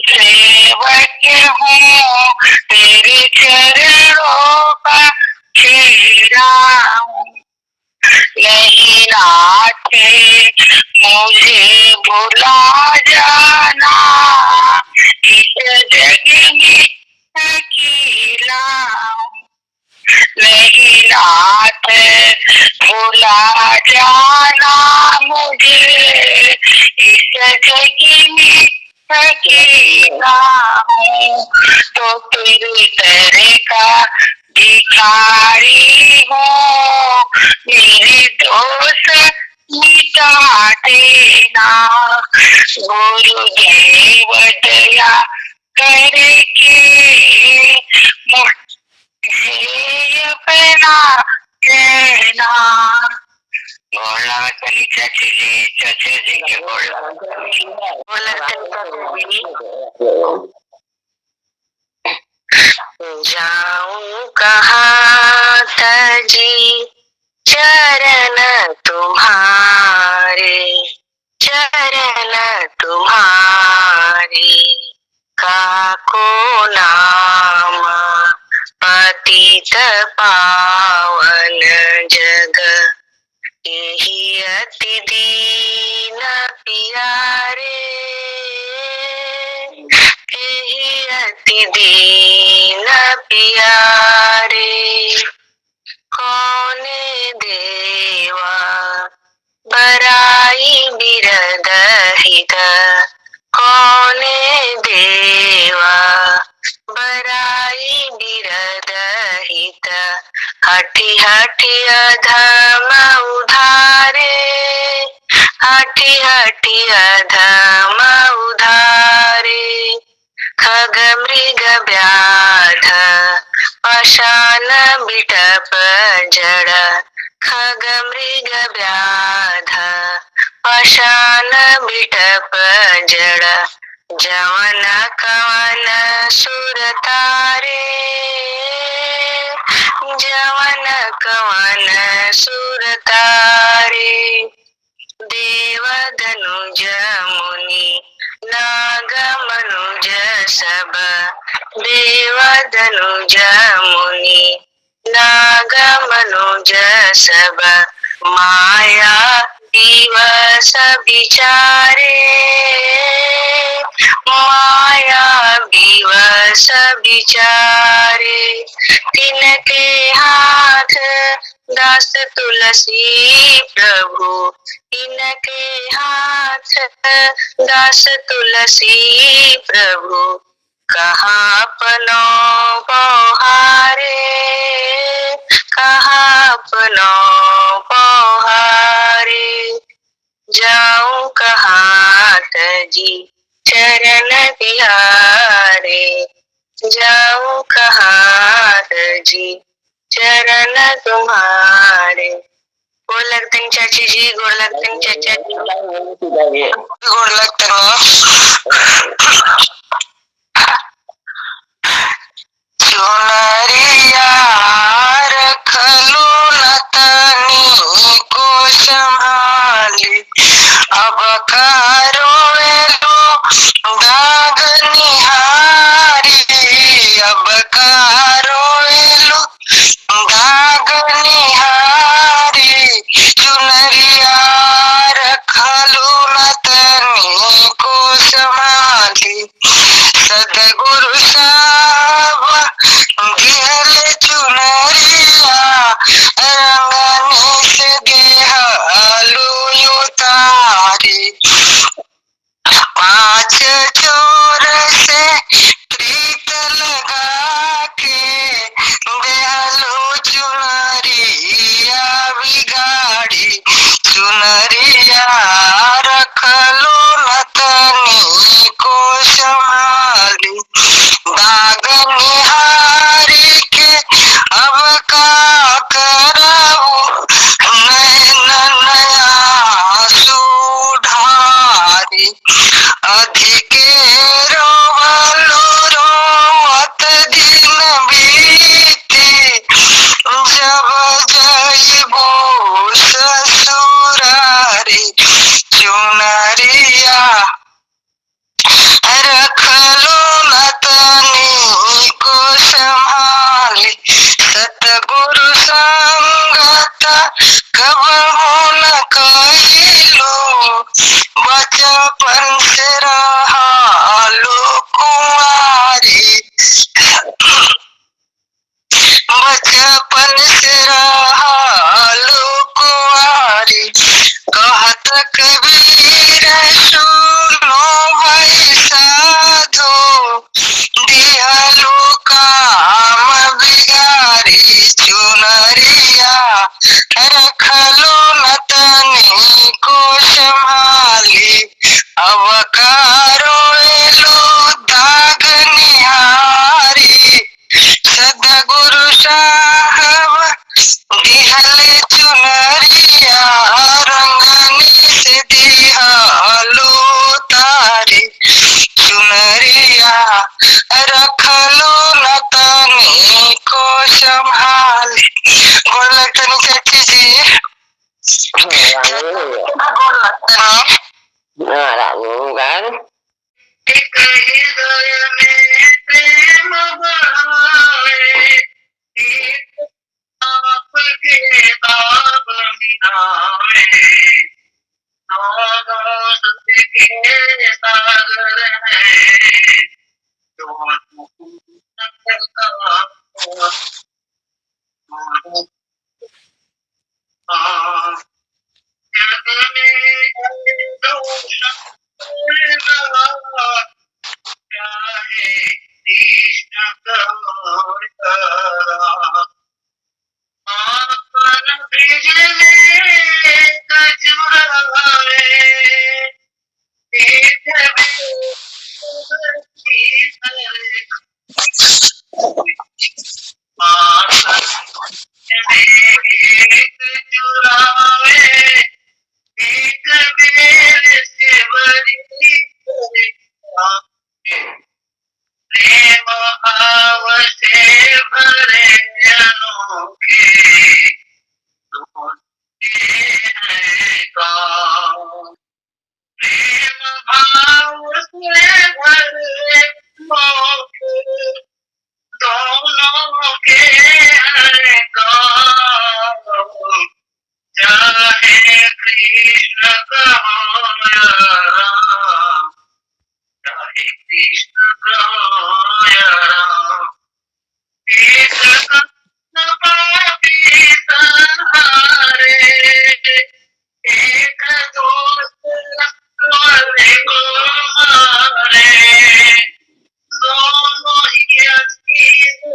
सेवक हूँ, तेरे चरणों का फेरा हूँ। नहीं नाथ मुझे भुला जाना, इस जग में अकेला हूँ। नहीं नाथ भुला जाना मुझे, इस जग में अकेला हूँ। तो तेरे दर का भिखारी हूँ, मेरे दोष मिटा देना। गुरुदेव दया करके मुझे अपना कहना। बोला चाची जी के बोला जाऊं कहाँ तजी चरण तुम्हारे, चरण तुम्हारे। काको नाम पतित पावन जग, यही अति दीन प्यारे, यही अति दीन प्यारे। कौन देवा बराई बिरद हित, कौन देवा बराई बिरद हित। हठी हठी अधम उधारे, हठी हठी अधम उधारे। खग मृग व्याध पाषाण बिटप जड़, खग मृग व्याध पाषाण बिटप जड़। जवन कवन सुर तारे, जवन कवन सुर तारे। देव धनुज मुनि नाग मनुज सब, देव धनुज मुनि नाग मनुज सब। माया दिवस विचारे, माया दिवस विचारे। तिनके हाथ दास तुलसी प्रभु, इनके हाथ दास तुलसी प्रभु। कहाँ अपनो पहारे, कहाँ अपनो पहारे। जाऊं कहाँ तजी चरण बिहारे, जाऊं कहाँ तजी चरण तुम्हारे। गोड़ लगते हैं चाची जी, गोड़ लगते हैं चाचा जी, गोड़ लगते हैं। चुनरिया रखलू नतनी को संभाली, अब कारो एलो दाग निहारी, अब कारो एलो दाग निहारी। चुनरिया रखलू नतनी को संभाली, सदगुरु साहब दिहल चुनरिया रंगने से देहलू उतारी। पांच चोर से प्रीत लगा के देहलू चुनरिया बिगाड़ी। चुनरिया रखलू नतनी को संभाली, रख लो न तनी को संभाल। गोड़ लगता नहीं चाची जी। गोड़ लगता रानू एक हृदय में प्रेम बढ़ाए, एक आपके ताब मिलाए, दोनों सुख के सागर हैं, दोनों जग में चाहे कृष्ण कहोता, आपन ब्रिज में कचुराए, एक चुरावे, एक बेर से बड़ी प्रेम भाव से भरे अनोखे हैं गाँव। प्रेम भाव से भरे अनोखे दोनों के हैं गाँव। चाहे कृष्ण कहो या राम, चाहे कृष्ण कहो या राम, एक कृष्ण पापी संहारे, एक दोस्त वाले को मारे, दोनों ही असीम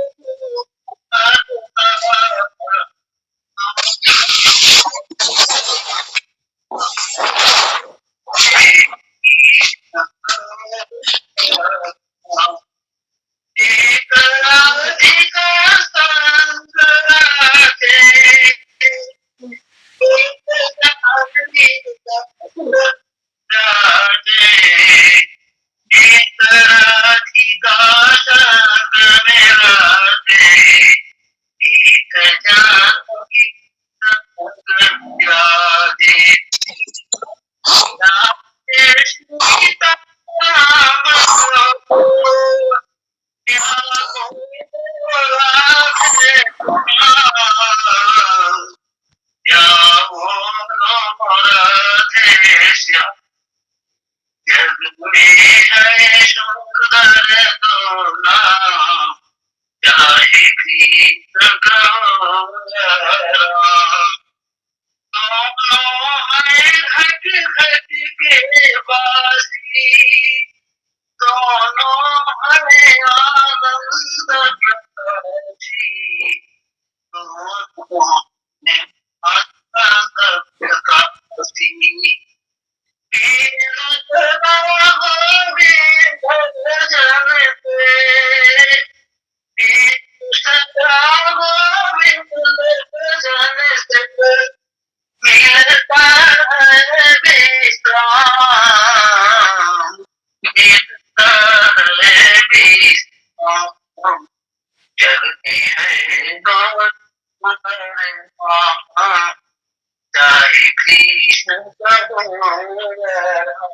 एक राधिका संग राधे, एक राधिका राधे, एक राधिका संग में राधे, एक जानकी संग राधे। राधे सीता राम को राधे राधे श्याम। जग में है सुंदर दो नाम, चाहे कृष्ण कहो या राम, दोनों है घट घट के वासी, दोनों है आनंद प्रकाशी, दोनों है आनंद प्रकाशी। मिलता है विश्राम, मिलता है विश्राम। चलते हैं दोनों चाहे कृष्ण कहो या राम।